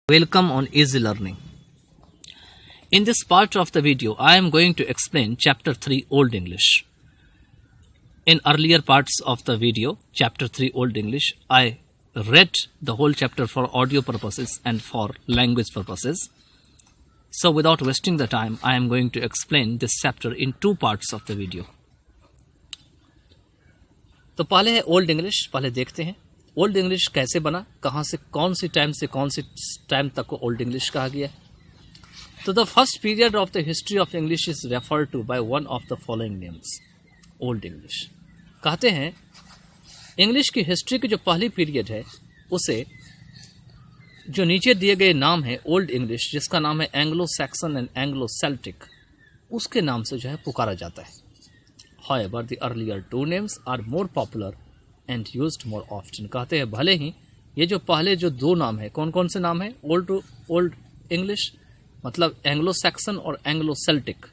Welcome on Easy Learning. In this part of the video, I am going to explain Chapter 3 Old English. In earlier parts of the video, Chapter 3 Old English, I read the whole chapter for audio purposes and for language purposes. So without wasting the time, I am going to explain this chapter in two parts of the video. तो पहले है old English, पहले देखते हैं old English कैसे बना, कहाँ से कौन सी टाइम तक को ओल्ड इंग्लिश कहा गया है. तो the first period of the history of English is referred to by one of the following names, old English. कहते हैं इंग्लिश की हिस्ट्री की जो पहली पीरियड है उसे जो नीचे दिए गए नाम है ओल्ड इंग्लिश, जिसका नाम है Anglo Saxon and Anglo Celtic, उसके नाम से जो है पुकारा जाता है. However, the earlier two names are more popular and used more often. कहते हैं भले ही ये जो पहले जो दो नाम है, कौन कौन से नाम है, ओल्ड इंग्लिश मतलब एंग्लो सैक्सन और एंग्लो सेल्टिक,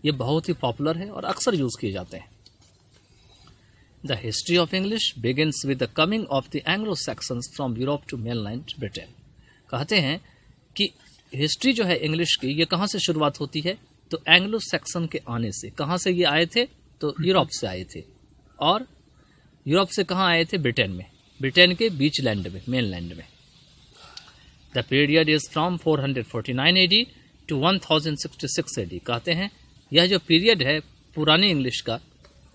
ये बहुत ही पॉपुलर है और अक्सर यूज किए जाते हैं. The history of English begins with the coming of the Anglo Saxons from Europe to mainland Britain. कहते हैं कि हिस्ट्री जो है इंग्लिश की, ये कहाँ से शुरुआत होती है, तो एंग्लो सैक्सन के आने से. कहाँ से ये आए थे, तो यूरोप से आए थे. और यूरोप से कहाँ आए थे, ब्रिटेन में, ब्रिटेन के बीच लैंड में, मेन लैंड में. The period is from 449 AD to 1066 AD. कहते हैं यह जो पीरियड है पुरानी इंग्लिश का,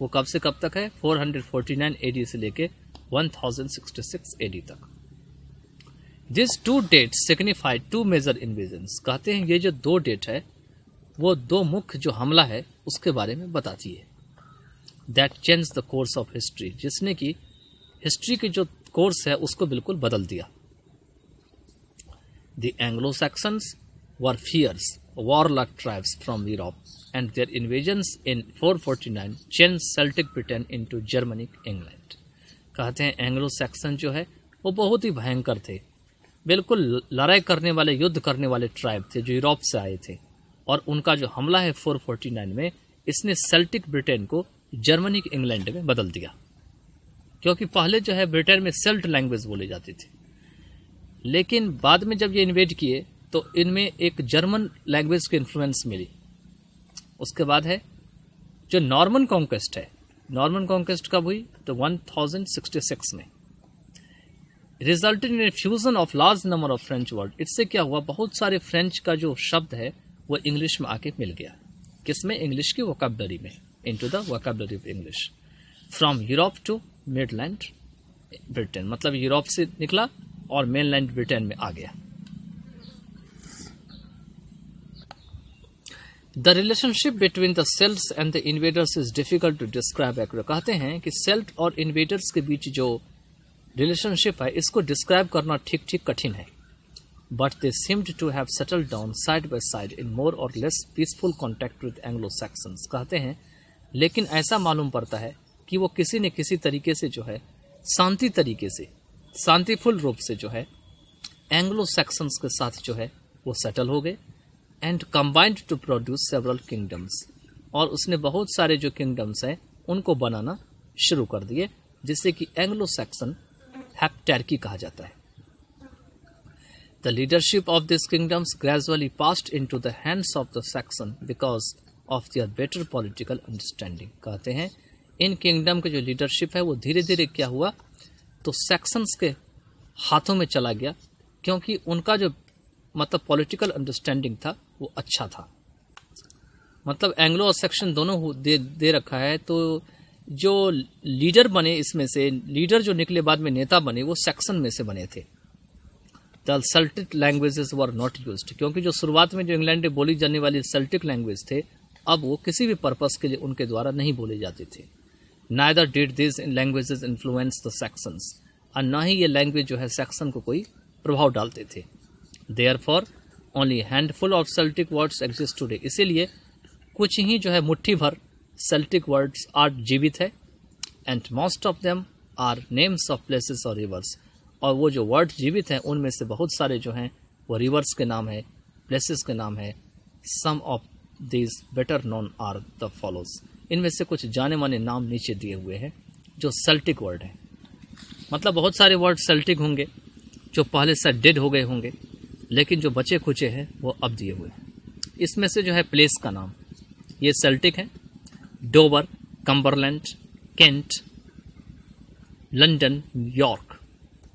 वो कब से कब तक है, 449 एडी से लेके 1066 एडी तक. This two dates signify two major invasions. कहते हैं ये जो दो डेट है वो दो मुख्य जो हमला है उसके बारे में बताती है. That change the course of history, जिसने कि हिस्ट्री की जो कोर्स है उसको बिल्कुल बदल दिया. The Anglo Saxons were fierce warlock tribes from Europe and their invasions in 449 change Celtic Britain into Germanic England. कहते हैं एंग्लो सैक्सन जो है वो बहुत ही भयंकर थे, बिल्कुल लड़ाई करने वाले, युद्ध करने वाले ट्राइब थे जो यूरोप से आए थे. और उनका जो हमला है 449 में, इसने सेल्टिक ब्रिटेन को जर्मनी के इंग्लैंड में बदल दिया. क्योंकि पहले जो है ब्रिटेन में सेल्ट लैंग्वेज बोले जाती थी, लेकिन बाद में जब ये इन्वेड किए तो इनमें एक जर्मन लैंग्वेज की इन्फ्लुएंस मिली. उसके बाद है जो नॉर्मन कॉन्क्वेस्ट है. नॉर्मन कॉन्क्वेस्ट कब हुई, तो 1066 में. Resulted in fusion of large number of French word. इससे क्या हुआ, बहुत सारे फ्रेंच का जो शब्द है वो इंग्लिश में आके मिल गया. किसमें, इंग्लिश की वोकैबुलरी में, into the vocabulary of English. From Europe to mainland Britain, मतलब यूरोप से निकला और मेनलैंड ब्रिटेन में आ गया. The relationship between the Celts and the invaders is difficult to describe accurate. कहते हैं कि सेल्ट और इन्वेडर्स के बीच जो रिलेशनशिप है इसको डिस्क्राइब करना ठीक कठिन है. But they seemed to have settled down side by side in more or less peaceful contact with Anglo-Saxons. कहते हैं लेकिन ऐसा मालूम पड़ता है कि वो किसी न किसी तरीके से जो है शांतिफुल रूप से जो है एंग्लो सैक्सन्स के साथ जो है वो सेटल हो गए. And combined to produce several kingdoms, और उसने बहुत सारे जो किंगडम्स हैं उनको बनाना शुरू कर दिए, जिससे कि एंग्लो सैक्सन हेप्टार्की कहा जाता है. The leadership of these kingdoms gradually passed into the hands of the Saxon because of their better political understanding. कहते हैं इन किंगडम के जो लीडरशिप है वो धीरे धीरे क्या हुआ, तो सैक्सन्स के हाथों में चला गया, क्योंकि उनका जो मतलब पॉलिटिकल अंडरस्टैंडिंग था वो अच्छा था. मतलब एंग्लो और सेक्शन दोनों दे रखा है. तो जो लीडर बने, इसमें से लीडर जो निकले बाद में नेता बने, वो सेक्शन में से बने थे. The Celtic languages were not used, क्योंकि जो शुरुआत में जो इंग्लैंड में बोली जाने वाली सेल्टिक लैंग्वेज थे, अब वो किसी भी पर्पस के लिए उनके द्वारा नहीं बोले जाते थे. Neither did this languages influence the Saxons, और ना ही ये लैंग्वेज जो है सैक्सन को कोई प्रभाव डालते थे. Therefore only handful of Celtic words exist today. इसीलिए कुछ ही जो है मुट्ठी भर सेल्टिक वर्ड्स आज जीवित है. And most of them are names of places और रिवर्स, और वो जो वर्ड जीवित हैं उनमें से बहुत सारे जो हैं वो रिवर्स के नाम है, प्लेसेस के नाम है. Some of these better known are the follows. इनमें से कुछ जाने माने नाम नीचे दिए हुए हैं जो सेल्टिक वर्ड हैं. मतलब बहुत सारे वर्ड सेल्टिक होंगे जो पहले से डेड हो गए होंगे, लेकिन जो बचे खुचे हैं वो अब दिए हुए हैं। इसमें से जो है प्लेस का नाम, ये सेल्टिक है, Dover, Cumberland, Kent, London, York.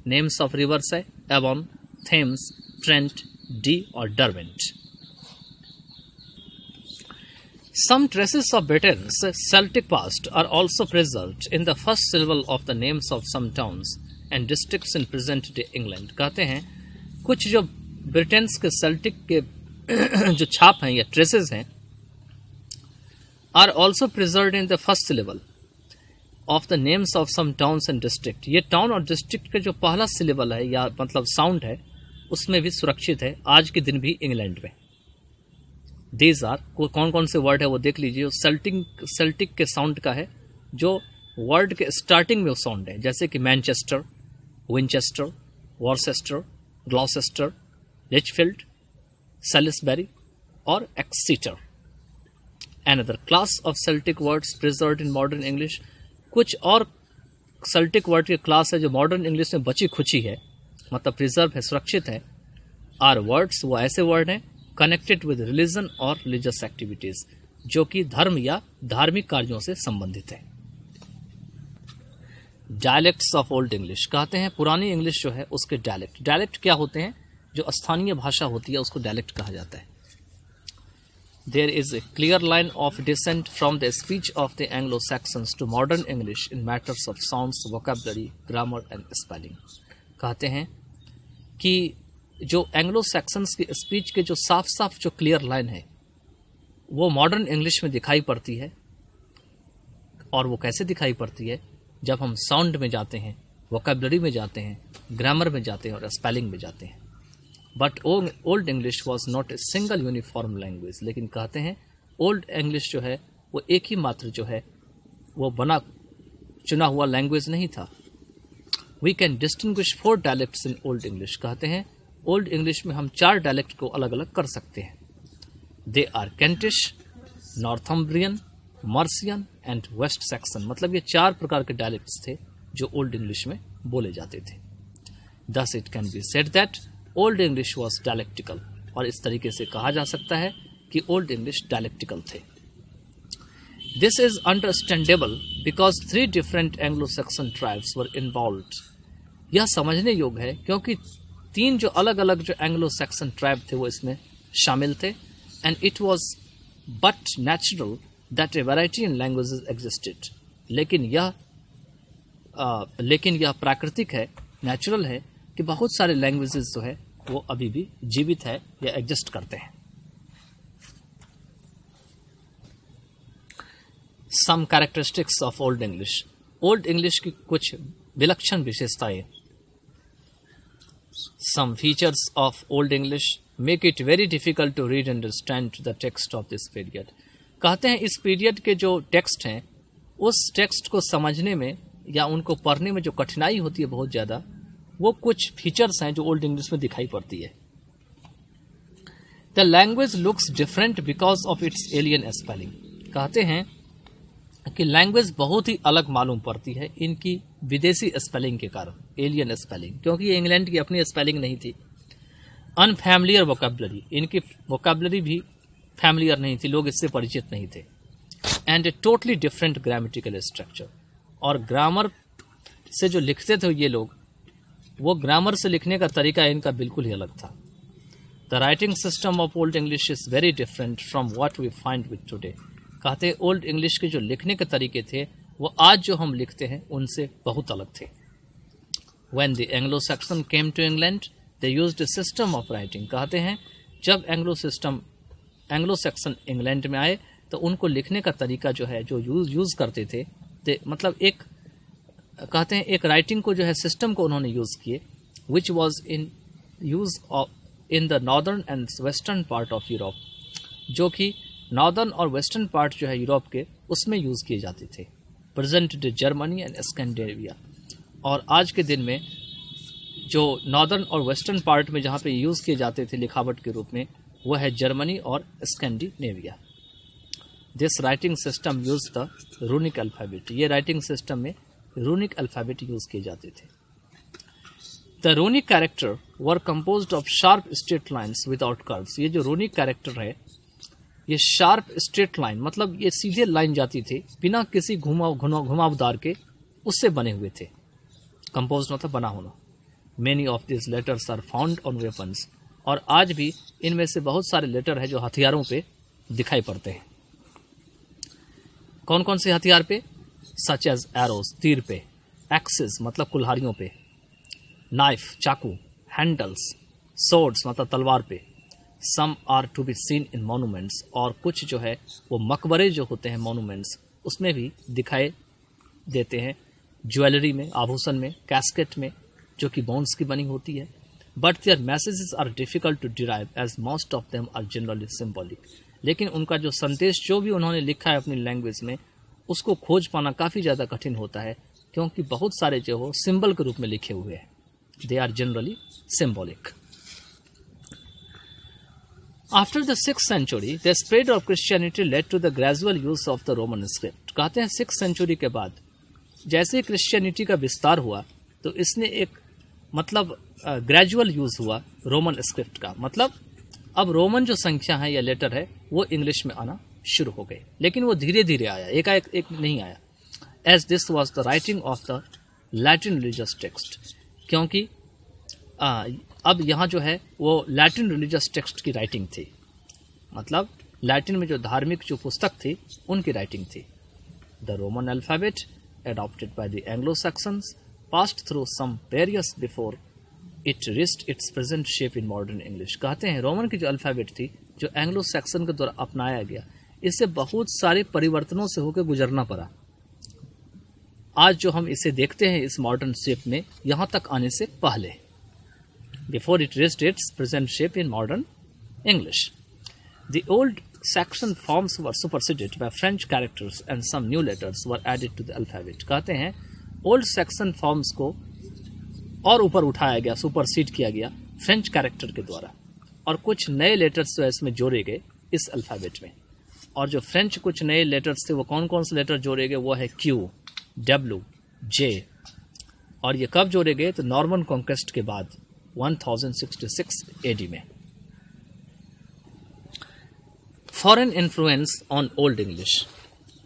Names of reverse है एवॉन, थेम्स, ट्रेंट, डी और डरवेंट। Some traces of Britain's Celtic past are also preserved in the first syllable of the names of some towns and districts in present-day England। कहते हैं कुछ जो Britain के Celtic के जो छाप हैं या ट्रेसेस हैं are also preserved in the first syllable of the names of some towns and district. ये टाउन और डिस्ट्रिक्ट का जो पहला सिलेबल है या मतलब साउंड है उसमें भी सुरक्षित है आज के दिन भी इंग्लैंड में। दीज आर, कौन कौन से वर्ड है वो देख लीजिए। सेल्टिक के साउंड का है जो वर्ड के स्टार्टिंग में वो साउंड है, जैसे कि Manchester, Winchester, Worcester, Gloucester, Lichfield, Salisbury और Exeter. Another class of Celtic words preserved in modern English, कुछ और सेल्टिक वर्ड की क्लास है जो मॉडर्न इंग्लिश में बची खुची है, मतलब प्रिजर्व है, सुरक्षित है। आर वर्ड्स, वो ऐसे वर्ड हैं कनेक्टेड विद रिलीजन और रिलीजियस एक्टिविटीज, जो कि धर्म या धार्मिक कार्यों से संबंधित है। डायलेक्ट्स ऑफ ओल्ड इंग्लिश, कहते हैं पुरानी इंग्लिश जो है उसके डायलेक्ट। डायलेक्ट क्या होते हैं? जो स्थानीय भाषा होती है उसको डायलेक्ट कहा जाता है। There is a clear line of descent from the speech of the Anglo-Saxons to modern English in matters of sounds, vocabulary, grammar and spelling। कहते हैं कि जो एंग्लो सैक्सन्स की स्पीच के जो साफ साफ जो क्लियर लाइन है वो मॉडर्न इंग्लिश में दिखाई पड़ती है। और वो कैसे दिखाई पड़ती है? जब हम साउंड में जाते हैं, वोकैबुलरी में जाते हैं, ग्रामर में जाते हैं और स्पेलिंग में जाते हैं। But old English was not a single uniform language, लेकिन कहते हैं ओल्ड इंग्लिश जो है वो एक ही मात्र जो है वो बना चुना हुआ लैंग्वेज नहीं था। We can distinguish 4 dialects in old English. कहते हैं ओल्ड इंग्लिश में हम 4 डायलेक्ट को अलग अलग कर सकते हैं। They are Kentish, Northumbrian, Mercian and West Saxon. मतलब ये 4 प्रकार के डायलेक्ट्स थे जो ओल्ड इंग्लिश में बोले जाते थे। Thus it can be said that old English was dialectical, और इस तरीके से कहा जा सकता है कि ओल्ड इंग्लिश डायलेक्टिकल थे। This is understandable because 3 different Anglo Saxon tribes were involved. यह समझने योग्य है क्योंकि 3 जो अलग अलग जो एंग्लो सैक्सन ट्राइब थे वो इसमें शामिल थे। And it was but natural that A variety in languages existed. लेकिन यह प्राकृतिक है, नेचुरल है कि बहुत सारे लैंग्वेजेस जो है वो अभी भी जीवित है या एग्जिस्ट करते हैं। Some characteristics of old English. Old English की कुछ विलक्षण विशेषताएं। Some features of old English make it very difficult to read understand the text of this period. कहते हैं इस पीरियड के जो टेक्स्ट हैं उस टेक्स्ट को समझने में या उनको पढ़ने में जो कठिनाई होती है बहुत ज़्यादा, वो कुछ फीचर्स हैं जो ओल्ड इंग्लिश में दिखाई पड़ती है। The language looks different because of its alien spelling. कहते हैं कि लैंग्वेज बहुत ही अलग मालूम पड़ती है इनकी विदेशी स्पेलिंग के कारण, एलियन स्पेलिंग, क्योंकि ये इंग्लैंड की अपनी स्पेलिंग नहीं थी। अनफैमिलियर वोकैबुलरी, इनकी वोकैबुलरी भी फैमिलियर नहीं थी, लोग इससे परिचित नहीं थे। And a totally different grammatical structure, और ग्रामर से जो लिखते थे ये लोग, वो ग्रामर से लिखने का तरीका इनका बिल्कुल ही अलग था। The writing system of old English is very different from what we find with today. कहते ओल्ड इंग्लिश के जो लिखने के तरीके थे वो आज जो हम लिखते हैं उनसे बहुत अलग थे। When the Anglo Saxon came to England they used a system of writing. कहते हैं जब एंग्लो सैक्सन इंग्लैंड में आए तो उनको लिखने का तरीका जो है जो यूज करते थे, मतलब एक कहते हैं एक राइटिंग को जो है सिस्टम को उन्होंने यूज किए, which was in use in the northern and western part of Europe, जो कि नॉर्दर्न और वेस्टर्न पार्ट जो है यूरोप के उसमें यूज किए जाते थे। Present day Germany and Scandinavia, और आज के दिन में जो नॉर्दर्न और वेस्टर्न पार्ट में जहाँ पे यूज किए जाते थे लिखावट के रूप में वह है जर्मनी और Scandinavia. This writing system use the runic alphabet. ये राइटिंग सिस्टम में रूनिक अल्फाबेट यूज किए जाते थे। The runic character were composed of sharp straight lines without curves. ये जो रूनिक कैरेक्टर है ये शार्प स्ट्रेट लाइन मतलब ये सीधे लाइन जाती थी बिना किसी घुमावदार के, उससे बने हुए थे। कंपोज्ड मतलब बना होना। Many of this letters are found on weapons, और आज भी इनमें से बहुत सारे लेटर है जो हथियारों पे दिखाई पड़ते हैं। कौन कौन से हथियार पे? सच एज एरोस तीर पे, एक्सेस मतलब कुल्हाड़ियों पे, नाइफ चाकू, हैंडल्स, सोर्ड्स मतलब तलवार पे। Some are to be seen in monuments, और कुछ जो है वो मकबरे जो होते हैं मॉन्यूमेंट्स उसमें भी दिखाई देते हैं। ज्वेलरी में, आभूषण में, कैस्केट में जो कि बोन्स की बनी होती है। But their messages are difficult to derive as most of them are generally symbolic. लेकिन उनका जो संदेश जो भी उन्होंने लिखा है अपनी लैंग्वेज में उसको खोज पाना काफ़ी ज़्यादा कठिन होता है, क्योंकि बहुत सारे जो हो सिंबल के रूप में लिखे हुए हैं। They are generally symbolic. After the 6th century, the spread of Christianity led to the gradual use of the Roman script। कहते हैं 6th century के बाद जैसे क्रिश्चियनिटी का विस्तार हुआ तो इसने एक मतलब ग्रेजुअल यूज हुआ रोमन स्क्रिप्ट का। मतलब अब रोमन जो संख्या है या लेटर है वो इंग्लिश में आना शुरू हो गए, लेकिन वो धीरे धीरे आया, एकाएक एक नहीं आया। As this was the writing of the Latin religious text, क्योंकि अब यहाँ जो है वो लैटिन रिलीजियस टेक्स्ट की राइटिंग थी। मतलब लैटिन में जो धार्मिक जो पुस्तक थी उनकी राइटिंग थी। The Roman alphabet adopted by the Anglo-Saxons passed through some barriers before it reached its present shape in modern English। कहते हैं रोमन की जो अल्फाबेट थी जो एंग्लो सैक्सन के द्वारा अपनाया गया, इससे बहुत सारे परिवर्तनों से होकर गुजरना पड़ा। आज जो हम इसे देखते हैं इस मॉडर्न शेप में, यहाँ तक आने से पहले, before it reached its present shape in modern English, the old Saxon forms were superseded by French characters and some new letters were added to the alphabet। कहते हैं ओल्ड सैक्सन फॉर्म्स को और ऊपर उठाया गया, सुपरसीड किया गया French character के द्वारा, और कुछ नए लेटर्स जो इसमें जोड़े गए इस अल्फाबेट में। और जो फ्रेंच कुछ नए लेटर्स थे वो कौन कौन से लेटर जोड़े गए? वो है क्यू, डब्ल्यू, जे। और ये कब जोड़े गए? तो नॉर्मन कॉन्क्वेस्ट के बाद 1066 AD में। Foreign influence on old English.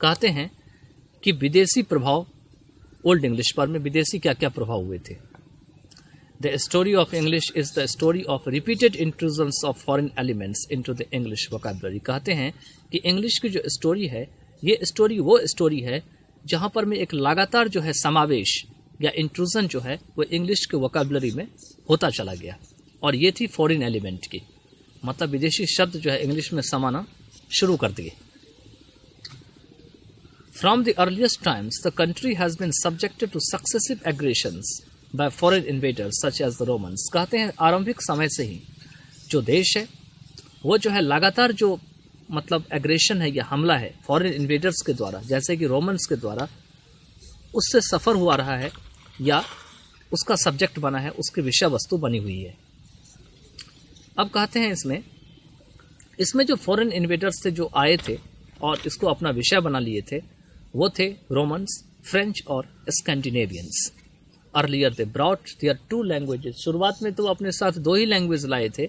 कहते हैं कि विदेशी प्रभाव ओल्ड इंग्लिश पर में विदेशी क्या क्या प्रभाव हुए थे। The story of English is the story of repeated intrusions of foreign elements into the English vocabulary. कहते हैं कि इंग्लिश की जो स्टोरी है ये स्टोरी वो स्टोरी है जहाँ पर में एक लगातार जो है समावेश या इंट्रूजन जो है वो इंग्लिश के वोकैबुलरी में होता चला गया, और ये थी फॉरेन एलिमेंट की, मतलब विदेशी शब्द जो है इंग्लिश में समाना शुरू कर दिए। From the earliest times, the country has been subjected to successive aggressions by foreign invaders such as the Romans। कहते हैं आरंभिक समय से ही जो देश है वो जो है लगातार जो मतलब एग्रेशन है या हमला है फॉरेन इन्वेडर्स के द्वारा, जैसे कि रोमन्स के द्वारा, उससे सफ़र हुआ रहा है या उसका सब्जेक्ट बना है, उसकी विषय वस्तु बनी हुई है। अब कहते हैं इसमें जो फॉरेन इन्वेडर्स थे जो आए थे और इसको अपना विषय बना लिए थे वो थे रोमन्स, फ्रेंच और Scandinavians. Earlier they brought their 2 languages. शुरुआत में तो अपने साथ 2 ही लैंग्वेज लाए थे,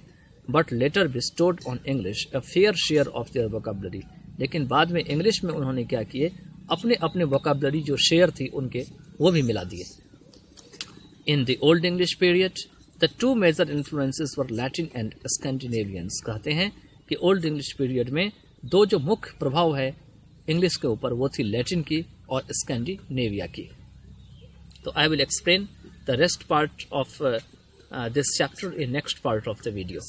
but later bestowed on English a fair share of their vocabulary. लेकिन बाद में इंग्लिश में उन्होंने क्या किए, अपने अपने वोकैबुलरी जो शेयर थी उनके वो भी मिला दिए। In the old English period the 2 major influences were Latin and Scandinavians. कहते हैं कि ओल्ड इंग्लिश पीरियड में 2 जो मुख्य प्रभाव है इंग्लिश के ऊपर वो थी लैटिन की और स्कैंडिनेविया की। तो I will explain the rest part of this chapter in next part of the video.